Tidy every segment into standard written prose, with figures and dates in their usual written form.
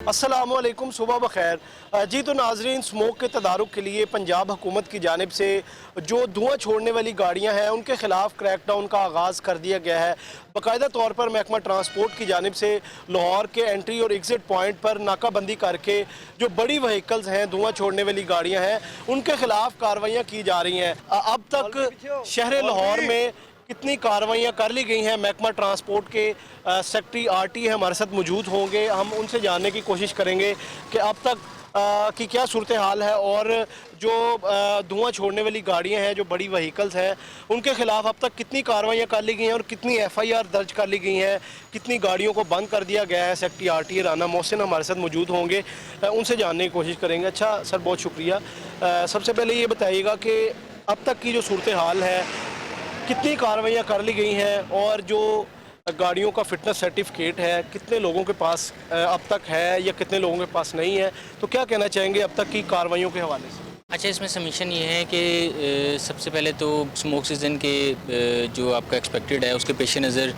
अस्सलामुअलैकुम, सुबह बखैर जी। तो नाजरीन, स्मोक के तदारुक के लिए पंजाब हुकूमत की जानिब से जो धुआं छोड़ने वाली गाड़ियां हैं उनके खिलाफ क्रैकडाउन का आगाज़ कर दिया गया है। बाकायदा तौर पर महकमा ट्रांसपोर्ट की जानिब से लाहौर के एंट्री और एग्ज़िट पॉइंट पर नाकाबंदी करके जो बड़ी वहीकल्स हैं, धुआं छोड़ने वाली गाड़ियाँ हैं, उनके खिलाफ कार्रवाइयाँ की जा रही हैं। अब तक शहर लाहौर में कितनी कार्रवाइयाँ कर ली गई हैं, महकमा ट्रांसपोर्ट के सेक्रेटरी आरटी है हमारे साथ मौजूद होंगे। हम उनसे जानने की कोशिश करेंगे कि अब तक की क्या सूरत हाल है और जो धुआं छोड़ने वाली गाड़ियां हैं, जो बड़ी व्हीकल्स हैं, उनके खिलाफ अब तक कितनी कार्रवाइयाँ कर ली गई हैं और कितनी एफआईआर दर्ज कर ली गई हैं, कितनी गाड़ियों को बंद कर दिया गया है। सेक्रेटरी आरटी राना मोहसिन हमारे साथ मौजूद होंगे, उनसे जानने की कोशिश करेंगे। अच्छा सर, बहुत शुक्रिया। सबसे पहले ये बताइएगा कि अब तक की जो सूरत हाल है, कितनी कार्रवाइयाँ कर ली गई हैं और जो गाड़ियों का फिटनेस सर्टिफिकेट है कितने लोगों के पास अब तक है या कितने लोगों के पास नहीं है, तो क्या कहना चाहेंगे अब तक की कार्रवाइयों के हवाले से? अच्छा, इसमें सबमिशन ये है कि सबसे पहले तो स्मोक सीज़न के जो आपका एक्सपेक्टेड है उसके पेश नज़र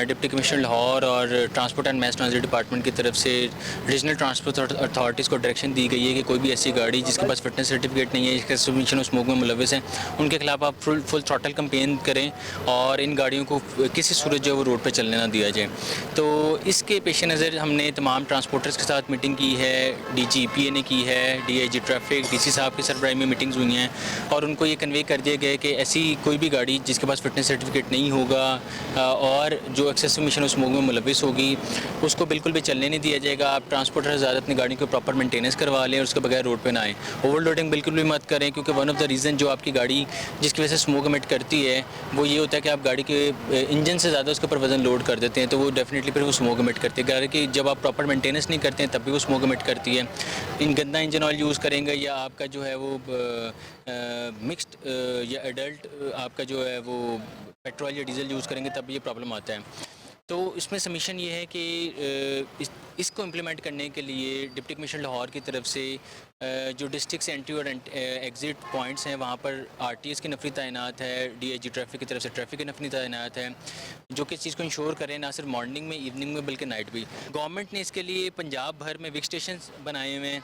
डिप्टी कमिश्नर लाहौर और transport and mess transit department की तरफ से रीजनल ट्रांसपोर्ट अथॉरिटीज़ को डायरेक्शन दी गई है कि कोई भी ऐसी गाड़ी जिसके पास फिटनेस सर्टिफिकेट नहीं है, जिसका सबमिशन स्मोक में मुलविस है, उनके खिलाफ आप फुल थ्रॉटल कंपेन करें और इन गाड़ियों को किसी सूरत जो है वो रोड पर चलने ना दिया जाए। तो इसके पेश नज़र हमने तमाम ट्रांसपोर्टर्स के साथ मीटिंग की है, DGPA ने की है, DIG ट्रैफिक, DC साहब के सरबराही में मीटिंग्स हुई हैं और उनको ये कन्वे कर दिया गया कि ऐसी कोई भी गाड़ी जिसके पास फिटनेस सर्टिफिकेट नहीं होगा और जो एक्सेसिव मिशन स्मोक में मुलविस होगी, उसको बिल्कुल भी चलने नहीं दिया जाएगा। आप ट्रांसपोर्टर हज़ार अपनी गाड़ी को प्रॉपर मेंटेनेंस करवा लें और उसके बगैर रोड पे ना आएँ। ओवरलोडिंग बिल्कुल भी मत करें, क्योंकि वन ऑफ द रीज़न जो आपकी गाड़ी जिसकी वजह से स्मोक एमिट करती है वो ये होता है कि आप गाड़ी के इंजन से ज़्यादा उसके ऊपर वजन लोड कर देते हैं, तो वो डेफिनेटली फिर वो स्मोक एमिट करती है। गाड़ी की जब आप प्रॉपर मेंटेनेंस नहीं करते हैं तब भी वो स्मोक एमिट करती है। इन गंदा इंजन ऑयल यूज़ करेंगे या आपका जो है वो मिक्स्ड या एडल्ट आपका जो है वो पेट्रोल या डीजल यूज़ करेंगे तब ये प्रॉब्लम आता है। तो इसमें सबमिशन ये है कि इसको इम्प्लीमेंट करने के लिए डिप्टी कमिश्नर लाहौर की तरफ से जो डिस्ट्रिक्ट एंट्री और एग्ज़िट पॉइंट्स हैं वहाँ पर RTS की नफरी तैनात है, DIG ट्रैफिक की तरफ से ट्रैफिक की नफरी तैनात है, जो कि इस चीज़ को इंश्योर करें ना सिर्फ मॉर्निंग में, इवनिंग में, बल्कि नाइट भी। गवर्नमेंट ने इसके लिए पंजाब भर में विक स्टेशन बनाए हुए हैं,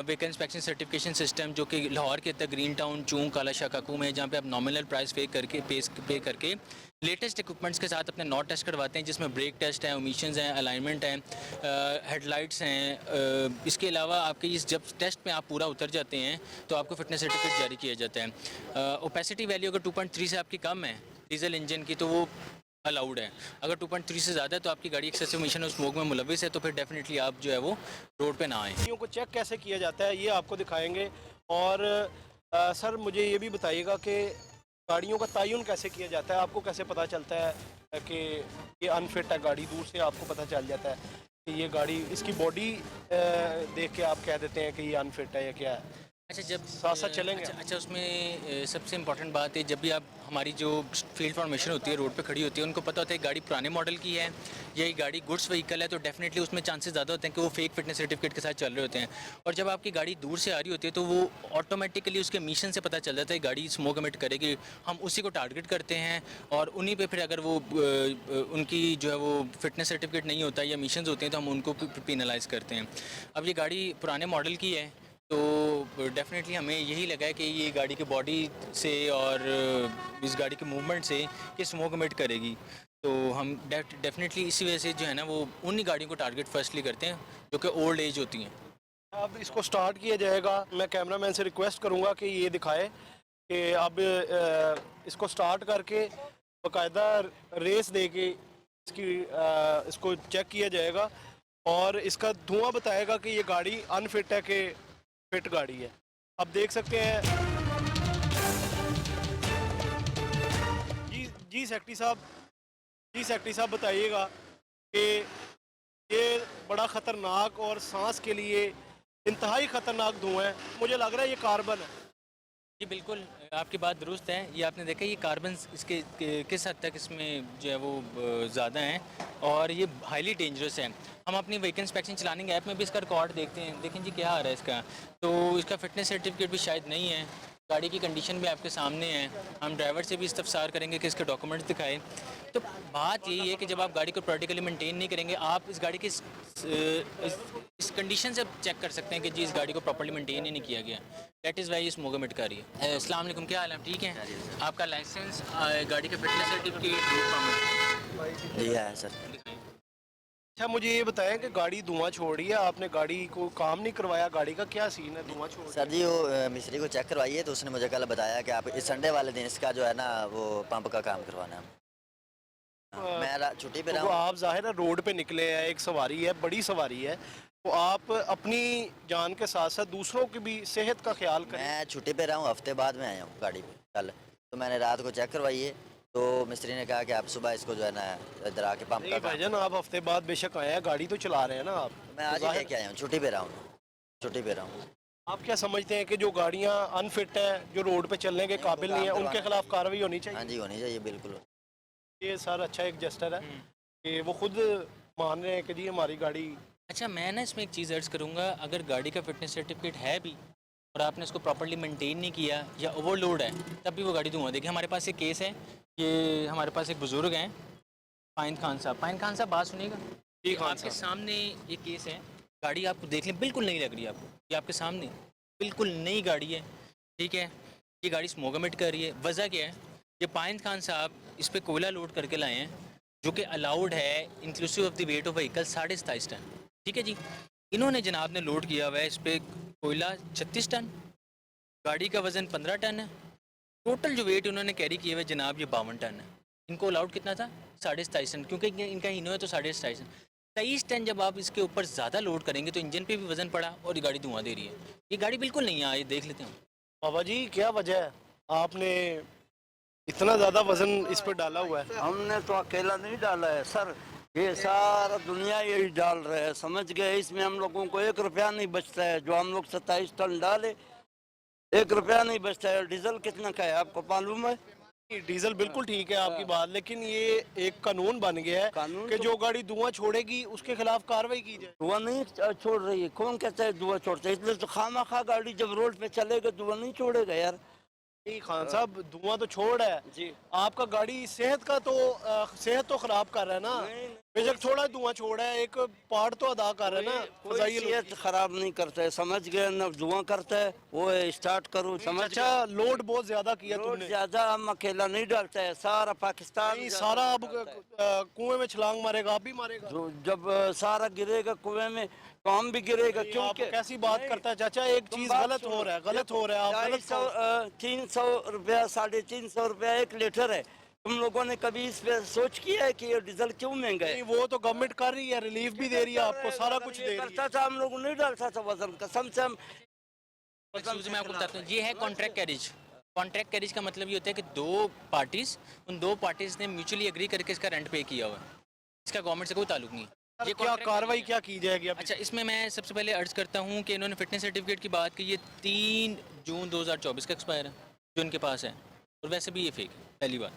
व्हीकल इंस्पेक्शन सर्टिफिकेशन सिस्टम, जो कि लाहौर के अंदर ग्रीन टाउन, चूंग, काला शाह काकू में, जहाँ पे आप नॉमिनल प्राइस पे करके लेटेस्ट इक्विपमेंट्स के साथ अपने नॉट टेस्ट करवाते हैं, जिसमें ब्रेक टेस्ट है, ओमिशंस हैं, अलाइनमेंट हैं, हेडलाइट्स हैं। इसके अलावा आपके इस जब टेस्ट में आप पूरा उतर जाते हैं तो आपको फिटनेस सर्टिफिकेट जारी किया जाता है। ओपेसिटी वैल्यू अगर 2.3 से आपकी कम है डीजल इंजन की तो वो अलाउड है। अगर 2.3 से ज़्यादा है तो आपकी गाड़ी एक्सेसिव मिशन और स्मोक में मुलविस है, तो फिर डेफिनेटली आप जो है वो रोड पे ना आएँ। गाड़ियों को चेक कैसे किया जाता है ये आपको दिखाएंगे। और सर, मुझे ये भी बताइएगा कि गाड़ियों का तयन कैसे किया जाता है, आपको कैसे पता चलता है कि ये अनफिट है गाड़ी? दूर से आपको पता चल जाता है कि ये गाड़ी, इसकी बॉडी देख के आप कह देते हैं कि ये अनफिट है या क्या है? अच्छा, जब साथ साथ चलेंगे। अच्छा, उसमें सबसे इंपॉर्टेंट बात है, जब भी आप हमारी जो फील्ड फॉर्मेशन होती है रोड पे खड़ी होती है, उनको पता होता है गाड़ी पुराने मॉडल की है या ये गाड़ी गुड्स व्हीकल है, तो डेफिनेटली उसमें चांसेस ज़्यादा होते हैं कि वो फेक फिटनेस सर्टिफिकेट के साथ चल रहे होते हैं। और जब आपकी गाड़ी दूर से आ रही होती है तो वो ऑटोमेटिकली उसके मिशन से पता चल जाता है गाड़ी स्मोक एमिट करेगी, हम उसी को टारगेट करते हैं और उन्हीं पर फिर अगर वो उनकी जो है वो फिटनेस सर्टिफिकेट नहीं होता या मिशन होते हैं तो हम उनको पिनलाइज़ करते हैं। अब ये गाड़ी पुराने मॉडल की है तो डेफिनेटली हमें यही लगा है कि ये गाड़ी की बॉडी से और इस गाड़ी के मूवमेंट से कि स्मोक एमिट करेगी, तो हम डेफिनेटली इसी वजह से जो है ना वो उन्हीं गाड़ियों को टारगेट फर्स्टली करते हैं जो कि ओल्ड एज होती हैं। अब इसको स्टार्ट किया जाएगा। मैं कैमरामैन से रिक्वेस्ट करूंगा कि ये दिखाए कि अब इसको स्टार्ट करके बाकायदा रेस दे के इसको चेक किया जाएगा और इसका धुआं बताएगा कि ये गाड़ी अनफिट है कि फिट गाड़ी है। अब देख सकते हैं। जी जी सेक्रेटरी साहब, बताइएगा कि ये बड़ा ख़तरनाक और सांस के लिए इंतहाई ख़तरनाक धुआं है। मुझे लग रहा है ये कार्बन है। जी बिल्कुल, आपकी बात दुरुस्त है। ये आपने देखा ये कार्बन इसके किस हद तक इसमें जो है वो ज़्यादा हैं और ये हाईली डेंजरस है। हम अपनी व्हीकल इंस्पेक्शन चलानिंग ऐप में भी इसका रिकॉर्ड देखते हैं, देखें जी क्या आ रहा है इसका, तो इसका फिटनेस सर्टिफिकेट भी शायद नहीं है। गाड़ी की कंडीशन भी आपके सामने है, हम ड्राइवर से भी इस्तफसार करेंगे कि इसके डॉक्यूमेंट्स दिखाएं। तो बात यही है कि जब आप गाड़ी को प्रैक्टिकली मेंटेन नहीं करेंगे, आप इस गाड़ी की इस कंडीशन से चेक कर सकते हैं कि जी इस गाड़ी को प्रॉपर्ली मेंटेन ही नहीं किया गया। दैट इज़ वाई ये स्मोक एमिट कर रही है। अस्सलाम वालेकुम, क्या हाल है? ठीक है। आपका लाइसेंस, गाड़ी का फिटनेस सर्टिफिकेट, रूट परमिट जी है सर। दिखाएं। अच्छा, मुझे ये बताएं कि गाड़ी धुआं छोड़ रही है, आपने गाड़ी को काम नहीं करवाया, गाड़ी का क्या सीन है? धुआं छोड़ सर जी वो मिस्त्री को चेक करवाइए तो उसने मुझे कल बताया कि आप इस संडे वाले दिन इसका जो है ना वो पंप का काम करवाना है। मैं छुट्टी पे तो रहा वो हूँ। आप जाहिर है रोड पे निकले हैं, एक सवारी है, बड़ी सवारी है, तो आप अपनी जान के साथ साथ दूसरों की भी सेहत का ख्याल करें। मैं छुट्टी पे रहा हूँ, हफ्ते बाद में आया हूँ गाड़ी पे कल। तो मैंने रात को चेक करवाई है तो मिस्त्री ने कहा कि आप सुबह इसको जो है ना इधर आके पंप नहीं का काम। भाईजान, आप हफ्ते बाद बेशक आए हैं, गाड़ी तो चला रहे हैं ना आप। मैं आज ही जाहिर- लेके आया हूँ, छुट्टी पे रहा हूँ, छुट्टी पे रहा हूँ। आप क्या समझते हैं कि जो गाड़ियां अनफिट है, जो रोड पे चलने के नहीं, काबिल उनको नहीं है, काम उनके करवाना खिलाफ कार्रवाई होनी हाँ चाहिए? जी होनी चाहिए बिल्कुल। ये सर अच्छा एक जस्टर है कि वो खुद मान रहे हैं कि जी हमारी गाड़ी। अच्छा, मैं ना इसमें एक चीज़ अर्ज़ करूँगा, अगर गाड़ी का फिटनेस सर्टिफिकेट है भी और आपने इसको प्रॉपर्ली मेंटेन नहीं किया या ओवरलोड है, तब भी वो गाड़ी धुआं देगी। हमारे पास एक केस है, ये हमारे पास एक बुज़ुर्ग हैं, पाइंद खान साहब। पाइंद खान साहब, बात सुनिएगा। जी, ये खान आपके साहब। सामने ये केस है, गाड़ी आप देख लें, बिल्कुल नई लग रही है आपको, ये आपके सामने बिल्कुल नई गाड़ी है, ठीक है। ये गाड़ी स्मोक एमिट कर रही है। वजह क्या है? ये पाइंद खान साहब इस पर कोयला लोड करके लाए हैं, जो कि अलाउड है inclusive of the weight of vehicle 27.5 ton, ठीक है जी। इन्होंने जनाब ने लोड किया हुआ है इस पर कोयला 36 टन, गाड़ी का वज़न 15 टन है, टोटल जो वेट उन्होंने कैरी किया हुआ है जनाब ये 52 टन है। इनको अलाउड कितना था? 27.5 टन, क्योंकि इनका इनो है तो 27.5 टन। 23 टन जब आप इसके ऊपर ज़्यादा लोड करेंगे तो इंजन पे भी वज़न पड़ा और ये गाड़ी धुआं दे रही है। ये गाड़ी बिल्कुल नहीं है, ये देख लेते हैं हम। बाबा जी, क्या वजह है आपने इतना ज़्यादा वजन इस पर डाला हुआ है? हमने तो अकेला नहीं डाला है सर, ये सारा दुनिया यही डाल रहे हैं, समझ गए। इसमें हम लोगों को 1 रुपया नहीं बचता है। जो हम लोग 27 टन डाले, 1 रुपया नहीं बचता है। डीजल कितना का है आपको मालूम है? डीजल बिल्कुल ठीक है आपकी बात, लेकिन ये एक कानून बन गया है कानून कि तो- जो गाड़ी धुआं छोड़ेगी उसके खिलाफ कार्रवाई की जाए। धुआं नहीं छोड़ रही है। कौन कहता है धुआं छोड़ता है? इसलिए तो खामा खा गाड़ी जब रोड पे चलेगा धुआं नहीं छोड़ेगा यार। नहीं खान साहब, धुआं तो छोड़ है, जी आपका गाड़ी सेहत का तो सेहत तो खराब कर रहा है ना। नहीं, बेशक थोड़ा धुआं छोड़ा है, एक पार्ट तो अदा कर रहा है ना कोई फजाइल। सेहत खराब नहीं करता है, समझ गए ना। धुआं करता है वो है, स्टार्ट करो, समझ अच्छा, लोड बहुत ज्यादा किया रोड तुमने। ज्यादा हम अकेला नहीं डालता है, सारा पाकिस्तान नहीं, ज्यादा सारा अब डालता है। कुएं में छलांग मारेगा, आप भी मारेगा। जो जब सारा गिरेगा कुएं में तो हम भी गिरेगा। नहीं, क्योंकि आप कैसी बात नहीं, करता है चाचा, एक तुम चीज बात गलत सुनो। हो रहा है, गलत हो रहा है, आप गलत 250 300 रुपया 350 रुपया 1 लीटर है। तुम लोगों ने कभी इस पे सोच किया है कि ये डीजल क्यों महंगा नहीं, है? वो तो गवर्नमेंट कर रही है, रिलीफ भी दे रही है आपको, सारा कुछ दे रही है। करता था, हम लोग नहीं डालता था वजन, कसम से हम एक्सक्यूज मैं आपको बताता हूँ, ये है कॉन्ट्रैक्ट कैरिज। कॉन्ट्रैक्ट कैरिज का मतलब ये होता है कि दो पार्टीज, उन दो पार्टीज ने म्यूचुअली एग्री करके इसका रेंट पे किया हुआ है, इसका गवर्नमेंट से कोई ताल्लुक नहीं है। ये क्या contract कार्रवाई है। क्या की जाएगी अब? अच्छा, इसमें मैं सबसे पहले अर्ज करता हूँ कि इन्होंने फिटनेस सर्टिफिकेट की बात की, ये 3 जून 2024 का एक्सपायर है जो इनके पास है, और वैसे भी ये फेक है, पहली बात।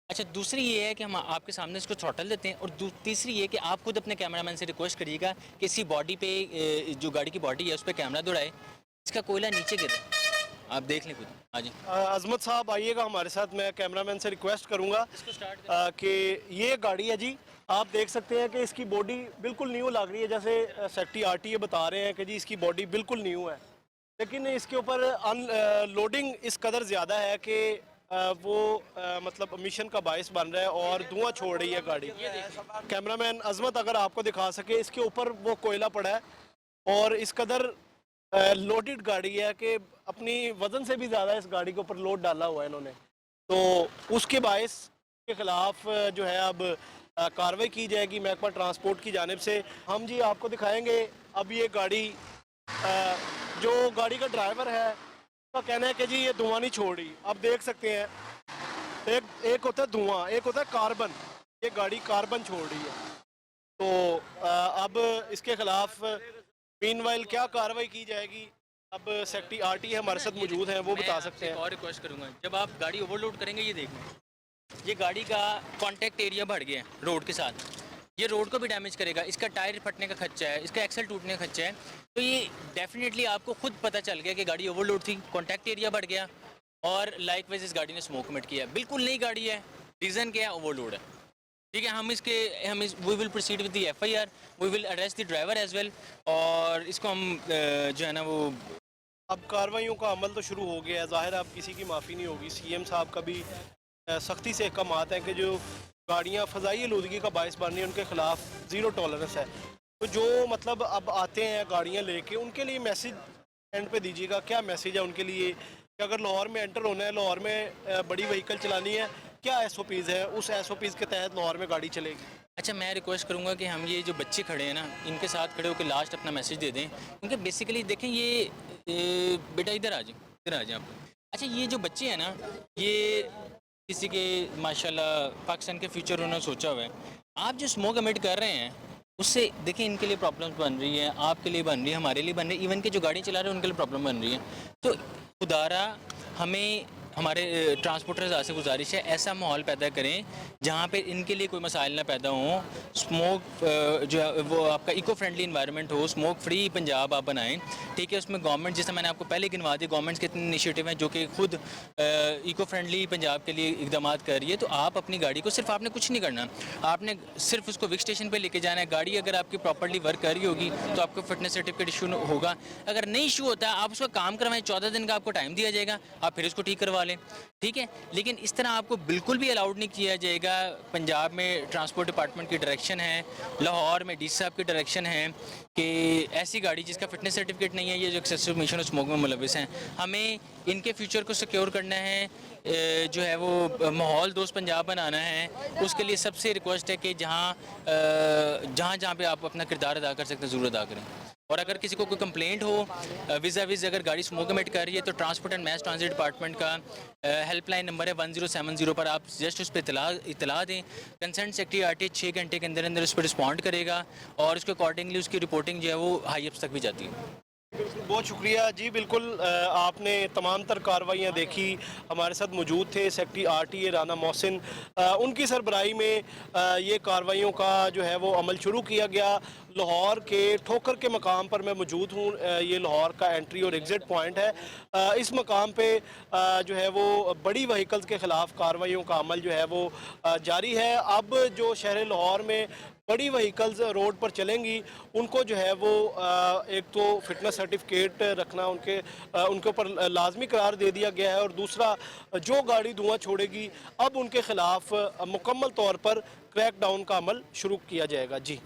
अच्छा, दूसरी ये है कि हम आपके सामने इसको थ्रॉटल देते हैं, और तीसरी ये कि आप खुद अपने कैमरामैन से रिक्वेस्ट करिएगा कि इसी बॉडी पे जो गाड़ी की बॉडी है उस पर कैमरा दौड़ाए, इसका कोयला नीचे गिर रहा है, आप देख लें खुद। हाँ जी, अजमत साहब आइएगा हमारे साथ, मैं कैमरामैन से रिक्वेस्ट करूंगा इसको स्टार्ट कि ये गाड़ी है जी, आप देख सकते हैं कि इसकी बॉडी बिल्कुल न्यू लग रही है, जैसे सेक्टी आरटीए बता रहे हैं कि जी इसकी बॉडी बिल्कुल न्यू है, लेकिन इसके ऊपर लोडिंग इस कदर ज़्यादा है कि वो मतलब मिशन का बायस बन रहा है और धुआं छोड़ रही है गाड़ी। कैमरामैन अजमत अगर आपको दिखा सके, इसके ऊपर वो कोयला पड़ा है और इस कदर लोडेड गाड़ी है कि अपनी वज़न से भी ज़्यादा इस गाड़ी के ऊपर लोड डाला हुआ है इन्होंने, तो उसके बायस के ख़िलाफ़ जो है अब कार्रवाई की जाएगी महकमा ट्रांसपोर्ट की जानिब से। हम जी आपको दिखाएंगे अब ये गाड़ी, जो गाड़ी का ड्राइवर है उसका कहना है कि जी ये धुआं नहीं छोड़ रही। आप देख सकते हैं एक होता है धुआं, एक होता है कार्बन, ये गाड़ी कार्बन छोड़ रही है। तो अब इसके खिलाफ मीनवाइल क्या कार्रवाई की जाएगी, अब सेक्रेटरी आरटी हमारे साथ मौजूद हैं, वो बता सकते हैं। और रिक्वेस्ट करूँगा, जब आप गाड़ी ओवरलोड करेंगे ये देखना, ये गाड़ी का कॉन्टैक्ट एरिया बढ़ गया है रोड के साथ, ये रोड को भी डैमेज करेगा, इसका टायर फटने का खर्चा है, इसका एक्सल टूटने का खर्चा है। तो ये डेफिनेटली आपको खुद पता चल गया कि गाड़ी ओवरलोड थी, कॉन्टैक्ट एरिया बढ़ गया, और लाइक वाइज इस गाड़ी ने स्मोक कमिट किया है। बिल्कुल नई गाड़ी है, रीज़न क्या है? ओवरलोड है। ठीक है, we will proceed with the FIR, we will arrest the driver as well, और इसको हम जो है ना वो अब कार्रवाइयों का अमल तो शुरू हो गया है, ज़ाहिर है अब किसी की माफ़ी नहीं होगी। CM साहब का भी सख्ती से अहकामात हैं कि जो गाड़ियाँ फ़ज़ाई आलूदगी का बायस बन रही हैं उनके ख़िलाफ़ ज़ीरो टॉलरेंस है। तो जो मतलब अब आते हैं गाड़ियाँ लेके, उनके लिए मैसेज एंड पे दीजिएगा, क्या मैसेज है उनके लिए कि अगर लाहौर में एंटर होना है, लाहौर में बड़ी व्हीकल चलानी है, क्या SOPs है, उस SOPs के तहत लाहौर में गाड़ी चलेगी? अच्छा, मैं रिक्वेस्ट करूँगा कि हम ये जो बच्चे खड़े हैं ना, इनके साथ खड़े होकर लास्ट अपना मैसेज दे दें, क्योंकि बेसिकली देखें ये बेटा इधर आ जाए आप। अच्छा, ये जो बच्चे हैं ना, ये किसी के माशाल्लाह पाकिस्तान के फ्यूचर उन्होंने सोचा हुआ है। आप जो स्मोक एमिट कर रहे हैं उससे देखें इनके लिए प्रॉब्लम्स बन रही है, आपके लिए बन रही है, हमारे लिए बन रही है, इवन के जो गाड़ी चला रहे हैं उनके लिए प्रॉब्लम बन रही है। तो खुदारा हमें हमारे ट्रांसपोर्टर्स से गुजारिश है, ऐसा माहौल पैदा करें जहाँ पे इनके लिए कोई मसाइल ना पैदा हो। स्मोक जो है वो आपका इको फ्रेंडली इन्वायरमेंट हो, स्मोक फ्री पंजाब आप बनाएं। ठीक है, उसमें गवर्नमेंट, जैसा मैंने आपको पहले गिनवा दी, गवर्नमेंट के इतने इनिशिएटिव हैं जो कि खुद इको फ्रेंडली पंजाब के लिए इकदाम कर रही है। तो आप अपनी गाड़ी को सिर्फ आपने कुछ नहीं करना, आपने सिर्फ उसको विक स्टेशन पर लेके जाना है। गाड़ी अगर आपकी प्रॉपर्ली वर्क कर रही होगी तो आपको फिटनेस सर्टिफिकेट इशू होगा। अगर नहीं इशू होता है, आप उसका काम करवाएं, 14 दिन का आपको टाइम दिया जाएगा, आप फिर उसको ठीक करवा लें। ठीक है, लेकिन इस तरह आपको बिल्कुल भी अलाउड नहीं किया जाएगा। पंजाब में ट्रांसपोर्ट डिपार्टमेंट की डायरेक्शन है, लाहौर में DC साहब की डायरेक्शन है कि ऐसी गाड़ी जिसका फिटनेस सर्टिफिकेट नहीं है, ये जो एक्सेसिव मिशन और स्मोक में मुलविस हैं, हमें इनके फ्यूचर को सिक्योर करना है, जो है वो माहौल दोस्त पंजाब बनाना है। उसके लिए सबसे रिक्वेस्ट है कि जहाँ पे आप अपना किरदार अदा कर सकते हैं ज़रूर अदा करें। और अगर किसी को कोई कंप्लेंट हो विज़ा अगर गाड़ी स्मोक कमिट कर रही है, तो transport and mess transit department का हेल्पलाइन नंबर है 1070 पर, आप जस्ट उस पर इतला दें। कंसर्न सेक्रेटरी RTA 6 घंटे के अंदर अंदर उस पर रिस्पॉन्ड करेगा और उसके अकॉर्डिंगली उसकी रिपोर्टिंग जो है वो हाई अप्स तक भी जाती है। बहुत शुक्रिया जी। बिल्कुल आपने तमाम तर कार्रवाइयाँ देखी, हमारे साथ मौजूद थे सेक्रेटरी RTA राना मोहसिन, उनकी सरबराही में ये कार्रवाइयों का जो है वो अमल शुरू किया गया। लाहौर के ठोकर के मकाम पर मैं मौजूद हूँ, ये लाहौर का एंट्री और एग्ज़िट पॉइंट है। इस मकाम पे जो है वो बड़ी व्हीकल्स के ख़िलाफ़ कार्रवाइयों का अमल जो है वो जारी है। अब जो शहर लाहौर में बड़ी व्हीकल्स रोड पर चलेंगी, उनको जो है वो एक तो फिटनेस सर्टिफिकेट रखना उनके ऊपर लाजमी करार दे दिया गया है, और दूसरा जो गाड़ी धुआं छोड़ेगी अब उनके ख़िलाफ़ मुकम्मल तौर पर क्रैक डाउन का अमल शुरू किया जाएगा। जी।